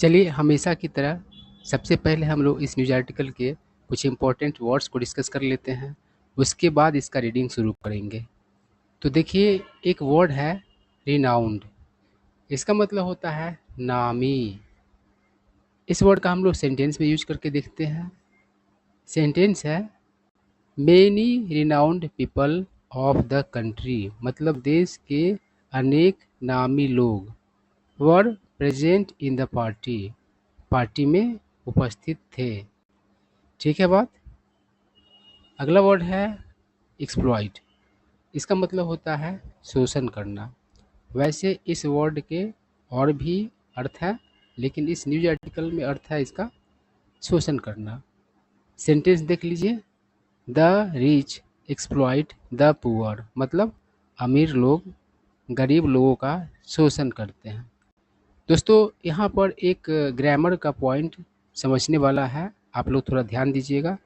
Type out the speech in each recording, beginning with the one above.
चलिए हमेशा की तरह सबसे पहले हम लोग इस न्यूज़ आर्टिकल के कुछ इम्पोर्टेंट वर्ड्स को डिस्कस कर लेते हैं। उसके बाद इसका रीडिंग शुरू करेंगे। तो देखिए, एक वर्ड है रिनाउंड। इसका मतलब होता है नामी। इस वर्ड का हम लोग सेंटेंस में यूज करके देखते हैं। सेंटेंस है many renowned people of the country, मतलब देश के अनेक नामी लोग were present in the party, party में उपस्थित थे। ठीक है बात। अगला वर्ड है एक्सप्लॉइट। इसका मतलब होता है शोषण करना। वैसे इस वर्ड के और भी अर्थ है, लेकिन इस न्यूज आर्टिकल में अर्थ है इसका शोषण करना। सेंटेंस देख लीजिए, the rich exploit the poor, मतलब अमीर लोग गरीब लोगों का शोषण करते हैं। दोस्तों, यहाँ पर एक ग्रामर का पॉइंट समझने वाला है, आप लोग थोड़ा ध्यान दीजिएगा।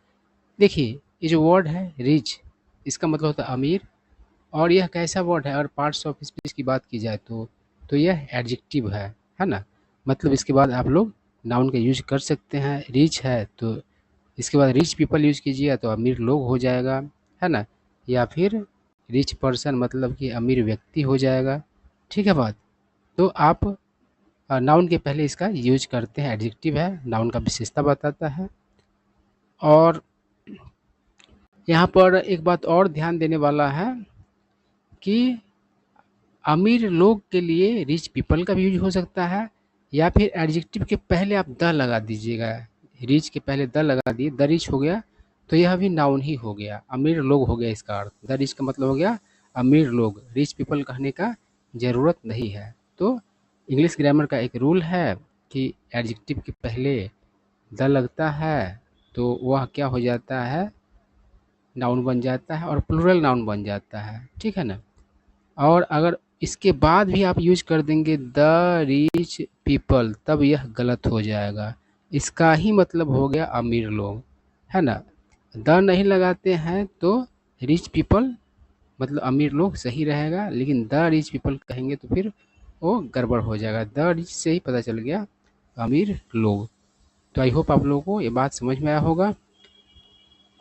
देखिए, ये जो वर्ड है रिच, इसका मतलब होता है अमीर। और यह कैसा वर्ड है? अगर पार्ट्स ऑफ स्पीच की बात की जाए तो यह एडजेक्टिव है ना। मतलब इसके बाद आप लोग नाउन का यूज कर सकते हैं। रिच है तो इसके बाद रिच पीपल यूज कीजिए तो अमीर लोग हो जाएगा, है ना। या फिर रिच पर्सन मतलब कि अमीर व्यक्ति हो जाएगा। ठीक है बात। तो आप नाउन के पहले इसका यूज करते हैं, एडजेक्टिव है, नाउन का विशेषता बताता है। और यहाँ पर एक बात और ध्यान देने वाला है कि अमीर लोग के लिए रिच पीपल का भी यूज हो सकता है, या फिर एडजेक्टिव के पहले आप द लगा दीजिएगा। रिच के पहले द लगा दिए, द रिच हो गया, तो यह भी नाउन ही हो गया, अमीर लोग हो गया इसका अर्थ। द रिच का मतलब हो गया अमीर लोग, रिच पीपल कहने का ज़रूरत नहीं है। तो इंग्लिश ग्रामर का एक रूल है कि एडजेक्टिव के पहले द लगता है तो वह क्या हो जाता है, नाउन बन जाता है और प्लूरल नाउन बन जाता है। ठीक है ना। और अगर इसके बाद भी आप यूज कर देंगे द रिच पीपल, तब यह गलत हो जाएगा। इसका ही मतलब हो गया अमीर लोग, है ना। द नहीं लगाते हैं तो रिच पीपल मतलब अमीर लोग सही रहेगा, लेकिन द रिच पीपल कहेंगे तो फिर वो गड़बड़ हो जाएगा। द रिच से ही पता चल गया अमीर लोग। तो आई होप आप लोगों को ये बात समझ में आया होगा।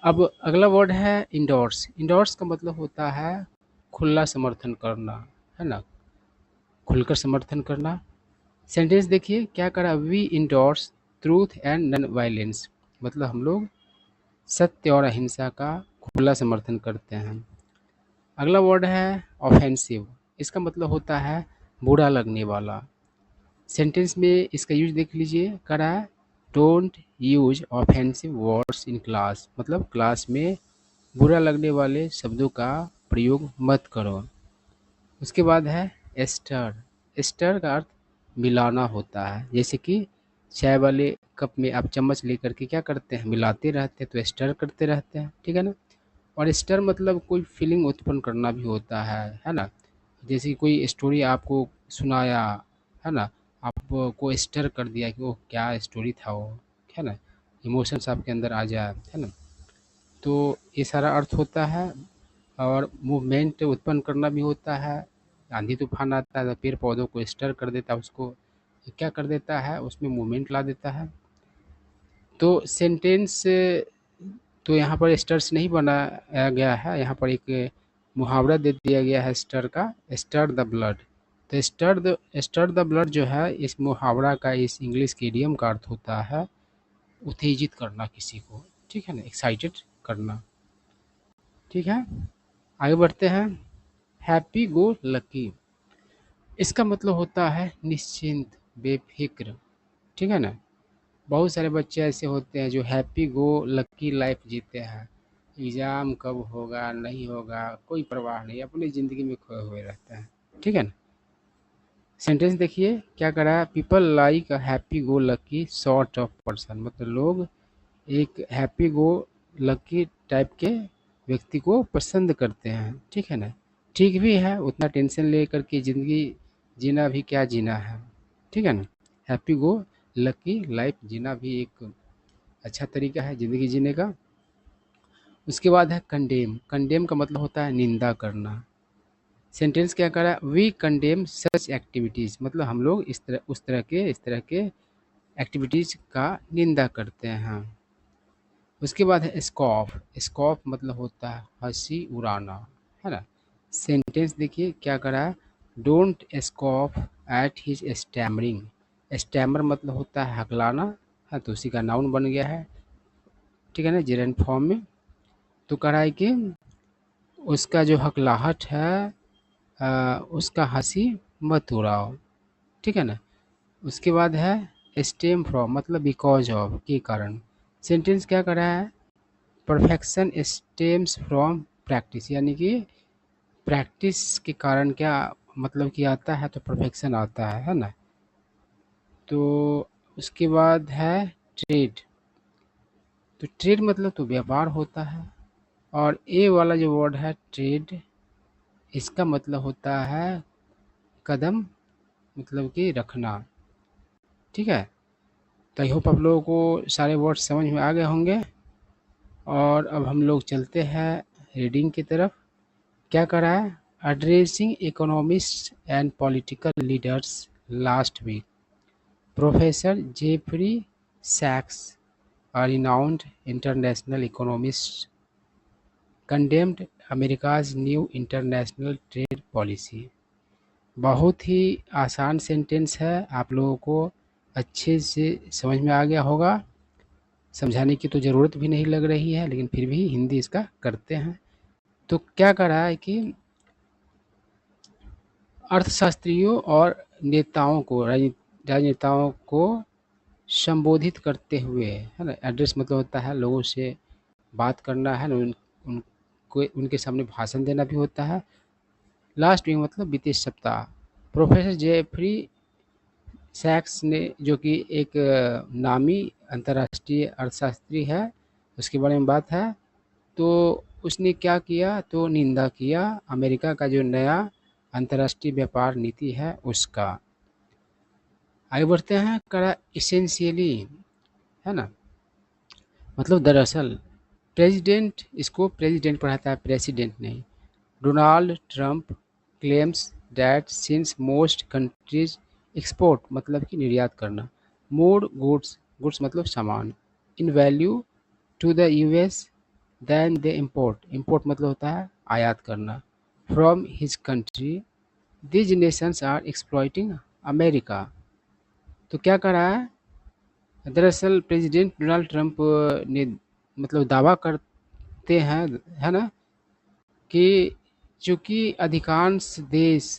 अब अगला वर्ड है इंडोर्स। इंडोर्स का मतलब होता है खुला समर्थन करना, है ना, खुलकर समर्थन करना। सेंटेंस देखिए क्या करा, we endorse truth and non violence, मतलब हम लोग सत्य और अहिंसा का खुला समर्थन करते हैं। अगला वर्ड है ऑफेंसिव। इसका मतलब होता है बुरा लगने वाला। सेंटेंस में इसका यूज देख लीजिए, करा don't use offensive words in class, मतलब क्लास में बुरा लगने वाले शब्दों का प्रयोग मत करो। उसके बाद है एस्टर। एस्टर का अर्थ मिलाना होता है, जैसे कि चाय वाले कप में आप चम्मच लेकर के क्या करते हैं, मिलाते रहते हैं, तो स्टर करते रहते हैं। ठीक है ना। और स्टर मतलब कोई फीलिंग उत्पन्न करना भी होता है ना। जैसे कि कोई स्टोरी आपको सुनाया, है ना, आपको स्टर कर दिया कि वो क्या स्टोरी था वो, है ना, इमोशंस आपके अंदर आ जाए, है ना। तो ये सारा अर्थ होता है। और मूवमेंट उत्पन्न करना भी होता है। आंधी तूफान आता है तो पेड़ पौधों को स्टर कर देता है, उसको क्या कर देता है, उसमें मूवमेंट ला देता है। तो सेंटेंस तो यहाँ पर स्टर्स नहीं बनाया गया है, यहाँ पर एक मुहावरा दे दिया गया है स्टर का, स्टर द ब्लड। तो स्टर द ब्लड जो है, इस मुहावरा का, इस इंग्लिश के इडियम का अर्थ होता है उत्तेजित करना किसी को। ठीक है ना, एक्साइटेड करना। ठीक है, आगे बढ़ते हैं। Happy go lucky. इसका मतलब होता है निश्चिंत, बेफिक्र। ठीक है ना। बहुत सारे बच्चे ऐसे होते हैं जो हैप्पी गो लकी लाइफ जीते हैं। एग्ज़ाम कब होगा नहीं होगा कोई परवाह नहीं, अपनी ज़िंदगी में खोए हुए रहते हैं। ठीक है ना। सेंटेंस देखिए क्या करा है, people like a happy go lucky sort of person, मतलब लोग एक हैप्पी गो लकी टाइप के व्यक्ति को पसंद करते हैं। ठीक है ना। ठीक भी है, उतना टेंशन लेकर के ज़िंदगी जीना भी क्या जीना है। ठीक है ना। हैप्पी गो लकी लाइफ जीना भी एक अच्छा तरीका है ज़िंदगी जीने का। उसके बाद है कंडेम। कंडेम का मतलब होता है निंदा करना। सेंटेंस क्या करा, वी कंडेम सच एक्टिविटीज़, मतलब हम लोग इस तरह के एक्टिविटीज़ का निंदा करते हैं। उसके बाद है स्कॉफ। स्कॉफ मतलब होता है हंसी उड़ाना, है ना। सेंटेंस देखिए क्या करा है, don't scoff at his stammering. Stammer मतलब होता है हकलाना, है तो उसी का नाउन बन गया है, ठीक है ना, जेरेंट फॉर्म में। तो कह रहा है कि उसका जो हकलाहट है उसका हंसी मत उड़ाओ, ठीक है ना। उसके बाद है स्टेम फ्रॉम मतलब बिकॉज ऑफ के कारण। सेंटेंस क्या कर रहा है, परफेक्शन स्टेम्स फ्रॉम प्रैक्टिस, यानी कि प्रैक्टिस के कारण क्या मतलब कि आता है तो परफेक्शन आता है ना। तो उसके बाद है ट्रेड। तो ट्रेड मतलब तो व्यापार होता है, और ए वाला जो वर्ड है ट्रेड, इसका मतलब होता है कदम, मतलब कि रखना, ठीक है। तो आई होप आप लोगों को सारे वर्ड समझ में आ गए होंगे। और अब हम लोग चलते हैं रीडिंग की तरफ। क्या करा है, addressing economist and political leaders last week, professor Jeffrey सैक्स, a renowned international economist, condemned America's new international trade policy। बहुत ही आसान सेंटेंस है, आप लोगों को अच्छे से समझ में आ गया होगा। समझाने की तो ज़रूरत भी नहीं लग रही है, लेकिन फिर भी हिंदी इसका करते हैं। तो क्या कर रहा है कि अर्थशास्त्रियों और नेताओं को, राजनेताओं को संबोधित करते हुए, है ना, एड्रेस मतलब होता है लोगों से बात करना, है ना, उनको उनके सामने भाषण देना भी होता है। लास्ट वीक मतलब बीते सप्ताह, प्रोफेसर जेफरी सैक्स ने, जो कि एक नामी अंतर्राष्ट्रीय अर्थशास्त्री है, उसके बारे में बात है। तो उसने क्या किया, तो निंदा किया अमेरिका का जो नया अंतर्राष्ट्रीय व्यापार नीति है उसका। आगे बढ़ते हैं, करा इसेंशियली, है ना, मतलब दरअसल। प्रेसिडेंट, इसको प्रेसिडेंट पढ़ाता है, प्रेसिडेंट नहीं। Donald Trump claims that since most countries export मतलब कि निर्यात करना, मोर गुड्स, गुड्स मतलब सामान, in value to the US than they import, import मतलब होता है आयात करना, from his country, these nations are exploiting America. तो क्या कर रहा है, दरअसल प्रेसिडेंट डोनाल्ड ट्रंप ने मतलब दावा करते हैं, है ना, कि चूंकि अधिकांश देश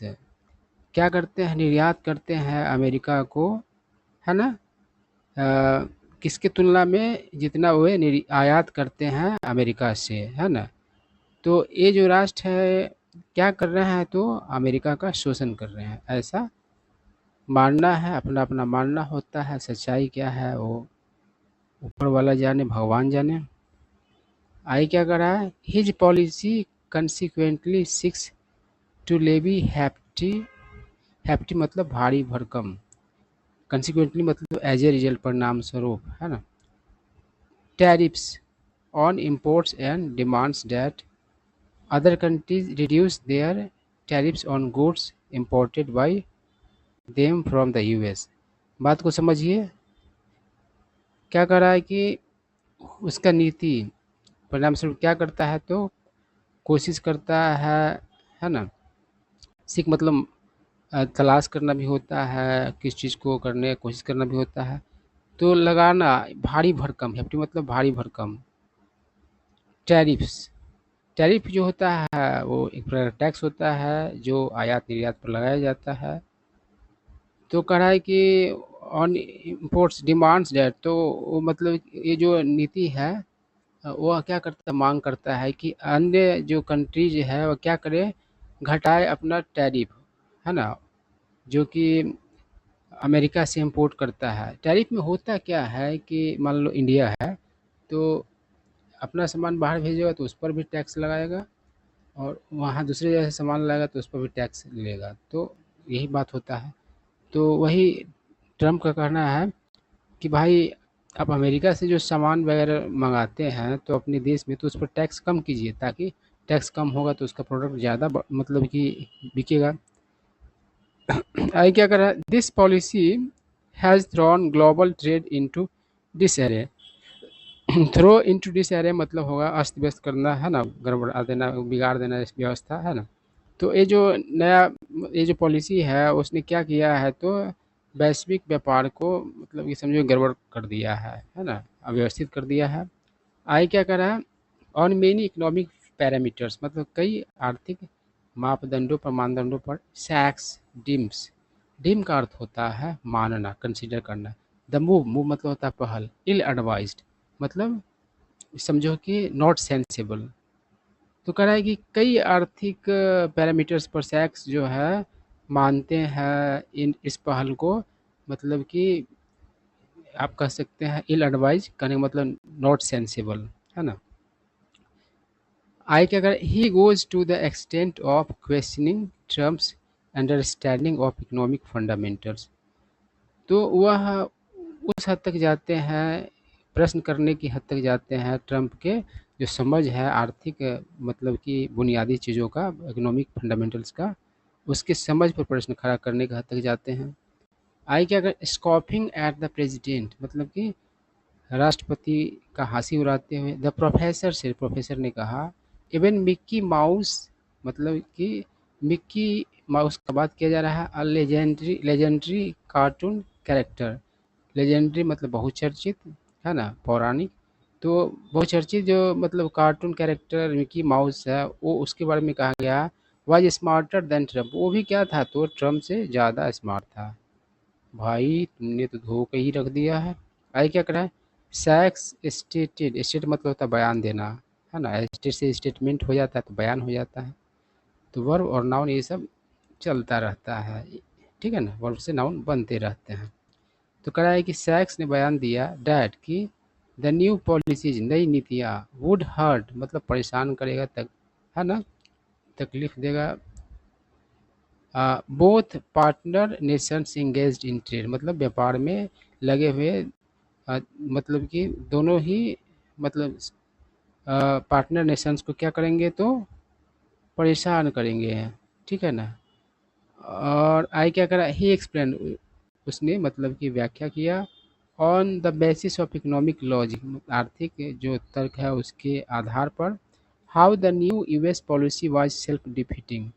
क्या करते हैं, निर्यात करते हैं अमेरिका को, है ना, किसके तुलना में, जितना वे आयात करते हैं अमेरिका से, है ना। तो ये जो राष्ट्र है क्या कर रहे हैं, तो अमेरिका का शोषण कर रहे हैं, ऐसा मानना है, अपना अपना मानना होता है। सच्चाई क्या है वो ऊपर वाला जाने, भगवान जाने। आई क्या कर रहा है, his policy consequently seeks to levy hefty, hefty मतलब भारी भरकम, कंसिक्वेंटली मतलब एज ए रिजल्ट परिणाम स्वरूप, है ना, tariffs on imports and demands that other countries reduce there tariffs on goods imported bye them from the US. बात को समझिए, क्या कर रहा है कि उसका नीति परिणाम स्वरूप क्या करता है, तो कोशिश करता है ना। सीख मतलब तलाश करना भी होता है, किस चीज़ को करने की कोशिश करना भी होता है। तो लगाना भारी भरकम, हेफ्टी मतलब भारी भरकम, टैरिफ्स, टैरिफ जो होता है वो एक प्रकार का टैक्स होता है जो आयात निर्यात पर लगाया जाता है। तो कह रहा है कि ऑन इम्पोर्ट्स डिमांड्स डेट, तो वो मतलब ये जो नीति है वो क्या करता है, मांग करता है कि अन्य जो कंट्रीज है वो क्या करे, घटाए अपना टैरिफ, है ना, जो कि अमेरिका से इम्पोर्ट करता है। टैरिफ में होता क्या है कि मान लो इंडिया है, तो अपना सामान बाहर भेजेगा तो उस पर भी टैक्स लगाएगा, और वहाँ दूसरे जगह से सामान लाएगा तो उस पर भी टैक्स लेगा। तो यही बात होता है। तो वही ट्रम्प का कहना है कि भाई आप अमेरिका से जो सामान वगैरह मंगाते हैं तो अपने देश में तो उस पर टैक्स कम कीजिए, ताकि टैक्स कम होगा तो उसका प्रोडक्ट ज़्यादा मतलब कि बिकेगा। आगे क्या कर रहा है, this policy has thrown global trade into disarray. Throw into disarray मतलब होगा अस्त व्यस्त करना, है ना, गड़बड़ा देना, बिगाड़ देना इस व्यवस्था, है ना। तो ये जो नया ये जो पॉलिसी है उसने क्या किया है, तो वैश्विक व्यापार को मतलब ये समझो गड़बड़ कर दिया है ना, अव्यवस्थित कर दिया है। आई क्या करा है, ऑन मेनी इकोनॉमिक पैरामीटर्स मतलब कई आर्थिक मापदंडों पर, मानदंडों पर, सैक्स डिम्स, डिम का अर्थ होता है मानना, कंसीडर करना। द मूव, मूव मतलब होता है पहल, इल एडवाइज्ड मतलब समझो कि नॉट सेंसिबल। तो कह रहा है कि कई आर्थिक पैरामीटर्स पर सैक्स जो है मानते हैं इन इस पहल को, मतलब कि आप कह सकते हैं इल एडवाइज, कहने का मतलब नॉट सेंसिबल, है ना। आई क्या कर, he goes to the extent of questioning Trump's understanding of economic fundamentals. तो वह उस हद तक जाते हैं, प्रश्न करने की हद तक जाते हैं ट्रंप के जो समझ है आर्थिक मतलब कि बुनियादी चीज़ों का, इकोनॉमिक फंडामेंटल्स का, उसके समझ पर प्रश्न खड़ा करने की हद तक जाते हैं। आई क्या कर, स्कॉफिंग एट द प्रेसिडेंट मतलब कि राष्ट्रपति का हंसी उड़ाते हुए। द प्रोफेसर से, प्रोफेसर ने कहा, इवन मिक्की माउस मतलब कि मिक्की माउस का बात किया जा रहा है, a legendary legendary cartoon character. Legendary मतलब बहुचर्चित, है ना, पौराणिक। तो बहुचर्चित जो मतलब कार्टून कैरेक्टर मिकी माउस है, वो उसके बारे में कहा गया वाज स्मार्टर देन ट्रम्प, वो भी क्या था, तो ट्रम्प से ज़्यादा स्मार्ट था। भाई तुमने तो धोखे ही रख दिया है। आगे क्या करा है, सैक्स स्टेटेड, स्टेट मतलब होता है बयान देना, है ना, स्टेट से स्टेटमेंट हो जाता है तो बयान हो जाता है। तो वर्ब और नाउन ये सब चलता रहता है, ठीक है ना, वर्ब से नाउन बनते रहते हैं। तो करा है कि सैक्स ने बयान दिया डैट कि द न्यू पॉलिसीज, नई नीतियाँ, वुड हर्ट मतलब परेशान करेगा, तक, है ना, तकलीफ देगा, both partner Nations engaged in trade मतलब व्यापार में लगे हुए, मतलब कि दोनों ही मतलब पार्टनर नेशंस को क्या करेंगे, तो परेशान करेंगे, ठीक है ना। और आई क्या करा, ही एक्सप्लेन उसने मतलब कि व्याख्या किया, on the basis of economic logic आर्थिक जो तर्क है उसके आधार पर, how the new US policy was self defeating.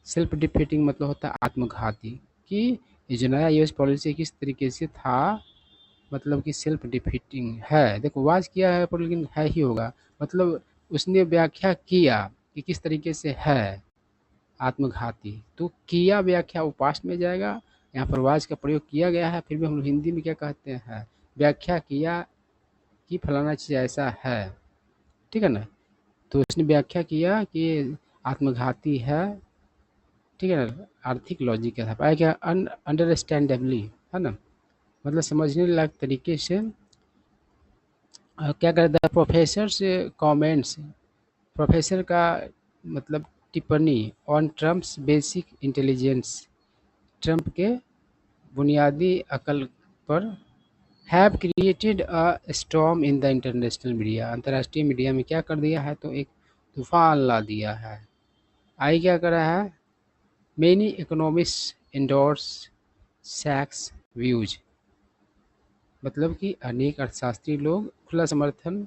Self defeating मतलब होता है आत्मघाती, कि ये जो नया यूएस पॉलिसी किस तरीके से था, मतलब कि सेल्फ डिफीटिंग है, देखो वाज किया है पर लेकिन है ही होगा, मतलब उसने व्याख्या किया कि किस तरीके से है आत्मघाती। तो किया व्याख्या वो पास्ट में जाएगा, यहाँ पर वाज का प्रयोग किया गया है, फिर भी हम लोग हिंदी में क्या कहते हैं, व्याख्या किया कि फलाना चीज़ ऐसा है, ठीक है ना। तो उसने व्याख्या किया कि आत्मघाती है, ठीक है ना, आर्थिक लॉजिक के साथ आया क्या, अंडरस्टैंडेबली, है ना, मतलब समझने लायक तरीके से। क्या कहता है, प्रोफेसर से कमेंट्स, प्रोफेसर का मतलब टिप्पणी on Trump's basic intelligence, Trump के बुनियादी अकल पर, have created a storm in the international media, अंतर्राष्ट्रीय मीडिया में क्या कर दिया है, तो एक तूफान ला दिया है। आई क्या कर रहा है, मेनी इकोनॉमिस्ट इंडोर्स सैक्स व्यूज मतलब कि अनेक अर्थशास्त्री लोग खुला समर्थन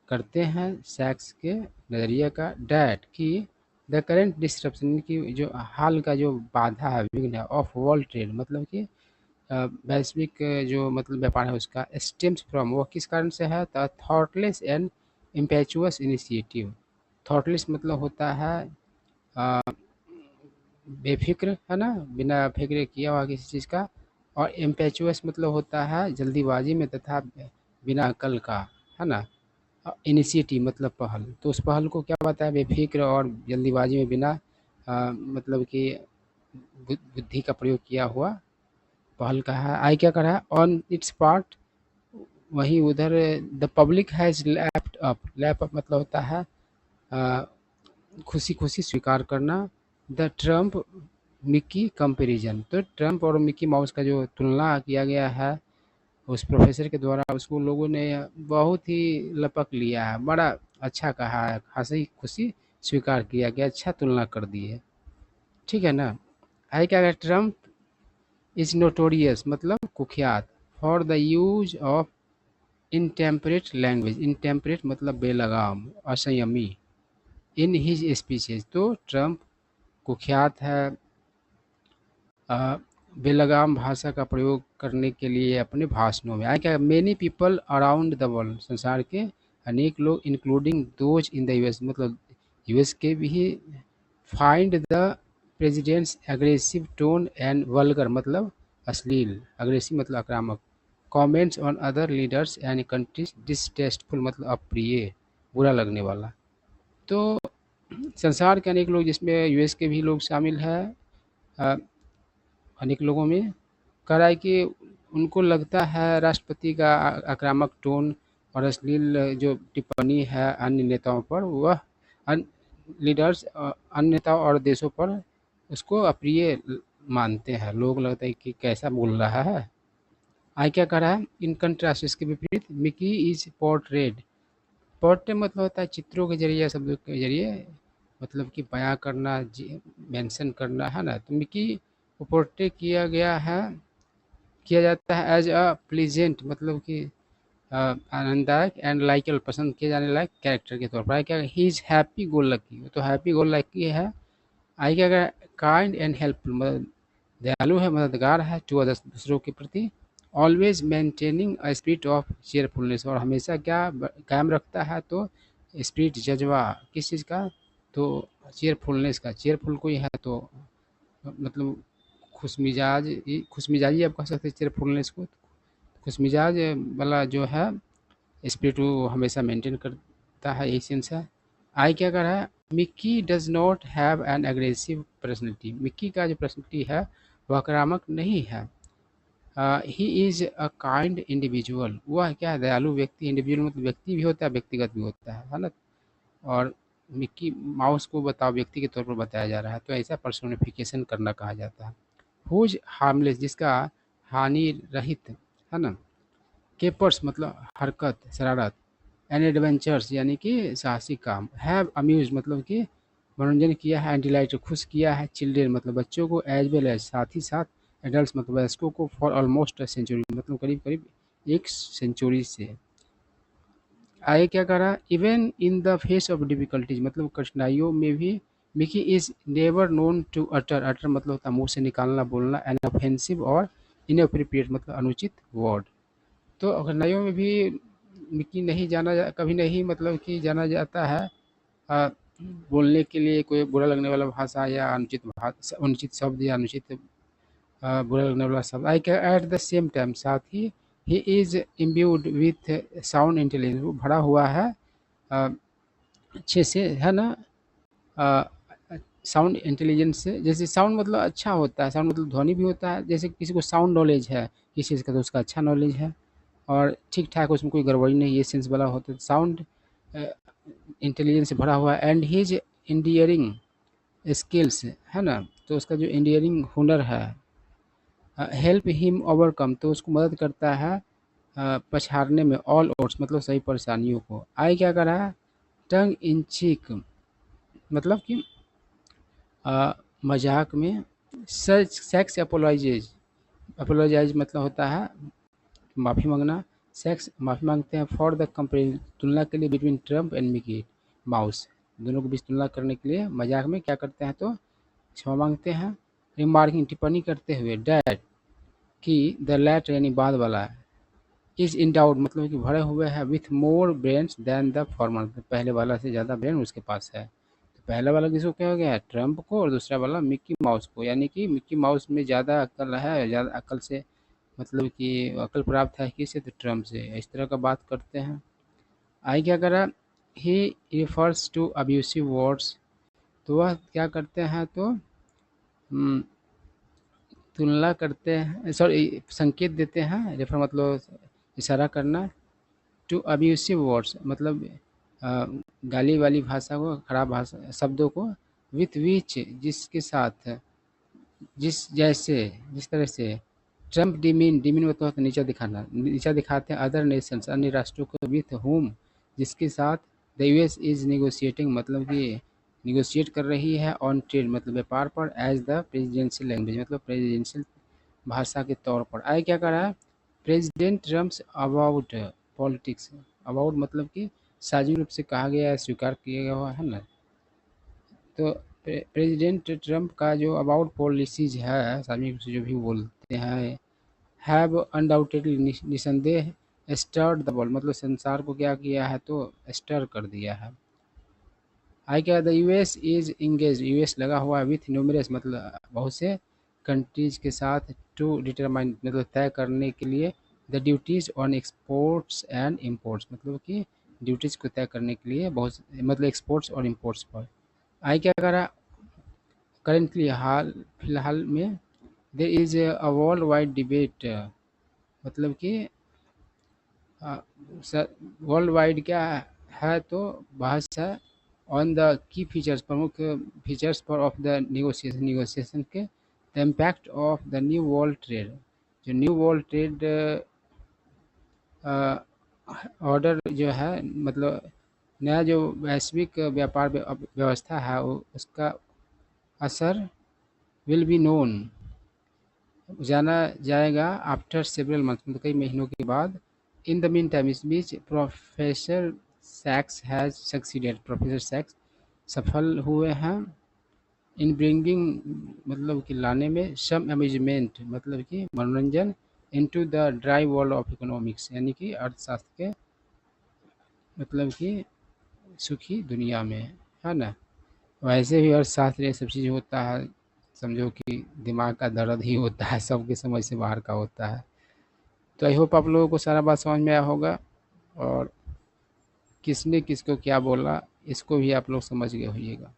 करते हैं सैक्स के नज़रिए का, डैट कि द करेंट डिस्ट्रप्शन की जो हाल का जो बाधा है, विघ्न है, ऑफ वर्ल्ड ट्रेड मतलब कि वैश्विक जो मतलब व्यापार है उसका, स्टेम्स फ्रॉम वो किस कारण से है, the thoughtless and impetuous initiative. Thoughtless मतलब होता है बेफ़िक्र, है ना, बिना फ़िक्र किया हुआ किसी चीज़ का। और इम्पेचुअस मतलब होता है जल्दीबाजी में तथा बिना अकल का, है ना। इनिशिएटिव मतलब पहल, तो उस पहल को क्या बताया, बेफ़िक्र और जल्दीबाजी में बिना मतलब कि बुद्धि का प्रयोग किया हुआ पहल का है। आई क्या करा है, ऑन इट्स पार्ट, वहीं उधर the public has lapped up, lap up मतलब होता है खुशी खुशी स्वीकार करना, द ट्रम्प मिक्की कंपैरिजन, तो ट्रम्प और मिक्की माउस का जो तुलना किया गया है उस प्रोफेसर के द्वारा, उसको लोगों ने बहुत ही लपक लिया है, बड़ा अच्छा कहा है, हंसी खुशी स्वीकार किया गया, अच्छा तुलना कर दी है, ठीक है ना। आई क्या है, ट्रम्प इज नोटोरियस मतलब कुख्यात for the use of intemperate language. Intemperate मतलब बेलगाम, असंयमी। इन हिज स्पीचेज, तो ट्रम्प कुख्यात है अ, बेलगाम भाषा का प्रयोग करने के लिए अपने भाषणों में। आई क्या many people around the world, संसार के अनेक लोग including those in the US मतलब यूएस के भी, find the president's aggressive tone and vulgar मतलब अश्लील, अग्रेसिव मतलब आक्रामक, comments on other leaders and countries distasteful मतलब अप्रिय, बुरा लगने वाला। तो संसार के अनेक लोग जिसमें यूएस के भी लोग शामिल हैं, अ, अनेक लोगों में कह रहा है कि उनको लगता है राष्ट्रपति का आक्रामक टोन और अश्लील जो टिप्पणी है अन्य नेताओं पर, वह लीडर्स अन्य नेताओं और देशों पर उसको अप्रिय मानते हैं। लोग लगता है कि कैसा बोल रहा है। आई क्या कह रहा है, इन कंट्रास्ट इसके विपरीत मिकी इज पोर्ट्रेड। पोर्ट्रे मतलब होता है चित्रों के जरिए, शब्दों के जरिए मतलब कि बयां करना, मेंशन करना है ना। तो मिकी को पोर्ट्रे किया जाता है एज अ प्लीजेंट मतलब कि आनंददायक एंड लाइकेबल पसंद किए जाने लायक कैरेक्टर के तौर पर। क्या he is happy go lucky, वो तो हैप्पी गो लकी है। आई क्या अगर काइंड एंड हेल्पफुल मतलब दयालु है, मददगार है, टू अदर्स दूसरों के प्रति, always maintaining a spirit of cheerfulness और हमेशा क्या कायम रखता है तो स्पिरिट जज्बा किस चीज़ का, तो चेयरफुलनेस का। चेयरफुल कोई है तो मतलब खुशमिजाजी आप कह सकते हैं चेयरफुलनेस को। खुशमिजाज वाला जो है स्पिरिट वो हमेशा मेंटेन करता है, यही सेंस है। आई क्या कर रहा है, Mickey does not have an aggressive personality. Mickey का जो पर्सनैलिटी है वह आक्रामक नहीं है। He is a kind individual, वह क्या है दयालु व्यक्ति। इंडिविजुअल मतलब व्यक्ति भी होता है, व्यक्तिगत भी होता है ना। और मिक्की माउस को बताओ व्यक्ति के तौर पर बताया जा रहा है, तो ऐसा पर्सोनिफिकेशन करना कहा जाता है। हुज हार्मलेस जिसका हानि रहित है ना। केपर्स मतलब हरकत, शरारत। एंड एडवेंचर्स यानी कि साहसिक काम। हैव अम्यूज मतलब कि मनोरंजन किया है। एंड डिलाइट खुश किया है। चिल्ड्रेन मतलब बच्चों को, एज वेल एज साथ ही साथ, एडल्ट मतलब वयस्कों को, फॉर ऑलमोस्ट सेंचुरी मतलब करीब करीब एक सेंचुरी से। आगे क्या कह रहा है, even in the face of difficulties मतलब कठिनाइयों में भी, Mickey is never known to utter. Utter मतलब होता है मुंह से निकालना, बोलना। एन ऑफेंसिव और इनअप्रोप्रिएट मतलब अनुचित वर्ड। तो कठिनाइयों में भी मिकी नहीं कभी नहीं मतलब कि जाना जाता है अ, बोलने के लिए कोई बुरा लगने वाला भाषा या अनुचित शब्द या अनुचित बुरा लगने वाला शब्द। I can at the same time साथ ही is imbued with sound intelligence, वो भरा हुआ है अ, अच्छे से है ना साउंड इंटेलिजेंस से। जैसे साउंड मतलब अच्छा होता है, साउंड मतलब ध्वनि भी होता है। जैसे किसी को साउंड नॉलेज है किसी चीज़ का तो उसका अच्छा नॉलेज है और ठीक ठाक उसमें कोई गड़बड़ी नहीं, ये सेंस वाला होता है। साउंड इंटेलिजेंस से भरा हुआ है। एंड हीज इंडियरिंग स्किल्स है ना, तो उसका जो इंडियरिंग हुनर है, हेल्प हिम ओवरकम तो उसको मदद करता है पछाड़ने में, ऑल ओड्स मतलब सही परेशानियों को। आई क्या कर रहा है, टंग इन चीक मतलब कि मजाक में। सच सेक्स अपोलॉइजेज, अपोलॉजाइज मतलब होता है माफ़ी मांगना। सेक्स माफ़ी मांगते हैं फॉर द कंपेरिजन तुलना के लिए, between Trump and Mickey mouse, दोनों के बीच तुलना करने के लिए मजाक में क्या करते हैं तो क्षमा मांगते हैं। रिमार्किंग टिप्पणी करते हुए, डैट कि द लैट यानी बाद वाला, इज इंडाउड मतलब कि भरे हुए है with more brains than the former, पहले वाला से ज़्यादा ब्रेन उसके पास है। तो पहला वाला किसको क्या हो गया है, ट्रम्प को, और दूसरा वाला मिक्की माउस को। यानी कि मिक्की माउस में ज़्यादा अक्ल है, ज़्यादा अक्ल से मतलब कि अक्ल प्राप्त है किससे, तो ट्रम्प से। इस तरह का बात करते हैं। आई क्या करा, ही रिफर्स टू अब्यूसिव वर्ड्स, तो वह क्या करते हैं तो तुलना करते हैं, सॉरी संकेत देते हैं। रेफर मतलब इशारा करना, टू अब्यूसिव वर्ड्स मतलब अ, गाली वाली भाषा को, खराब भाषा शब्दों को, विथ विच जिसके साथ, जिस तरह से ट्रम्प डिमीन, डिमीन मतलब होता है नीचा दिखाना, नीचा दिखाते हैं अदर नेशंस अन्य राष्ट्रों को, विथ होम जिसके साथ, द यूएस इज निगोशिएटिंग मतलब कि निगोशिएट कर रही है, ऑन ट्रेड मतलब व्यापार पर, एज द प्रेसिडेंशियल लैंग्वेज मतलब प्रेसिडेंशियल भाषा के तौर पर। आगे क्या कर रहा है, president Trump's about politics. About मतलब कि सार्वजनिक रूप से कहा गया है, स्वीकार किया गया हुआ है ना। तो प्रेसिडेंट ट्रम्प का जो अबाउट पॉलिसीज है, सार्वजनिक रूप से जो भी बोलते हैं, हैव अनडाउटेडली, निसंदेह, स्टर्ड द वर्ल्ड, मतलब संसार को क्या किया है, तो स्टर कर दिया है। आई क्या, the US is engage, US लगा हुआ है विथ न्यूमरस, मतलब बहुत से कंट्रीज के साथ, टू डिटरमाइन, मतलब तय करने के लिए, the duties on exports and imports, मतलब कि ड्यूटीज को तय करने के लिए बहुत, मतलब एक्सपोर्ट्स और इम्पोर्ट्स पर। आई क्या करा, करेंटली, हाल फिलहाल में, there is a world wide debate, मतलब कि वर्ल्ड वाइड क्या है, तो बहस है, ऑन द की फीचर्स, प्रमुख फीचर्स पर ऑफ द निगोशिएशन के, the impact of the new world trade, जो न्यू वर्ल्ड ट्रेड ऑर्डर जो है, मतलब नया जो वैश्विक व्यापार व्यवस्था है, उसका असर विल बी नोन, जाना जाएगा, आफ्टर सेवरल मंथ, मतलब कई महीनों के बाद। इन द मीन टाइम, इस बीच प्रोफेसर सैक्स हैज सक्सीडेड, प्रोफेसर सैक्स सफल हुए हैं, इन ब्रिंगिंग, मतलब कि लाने में, सम अम्यूजमेंट, मतलब कि मनोरंजन, into the dry world of economics, यानी कि अर्थशास्त्र के, मतलब कि सुखी दुनिया में, है ना। वैसे भी अर्थशास्त्र ये सब चीज़ होता है, समझो कि दिमाग का दर्द ही होता है, सबके समझ से बाहर का होता है। तो आई होप आप लोगों को सारा बात समझ में आया होगा, और किसने किसको क्या बोला, इसको भी आप लोग समझ गए होइएगा।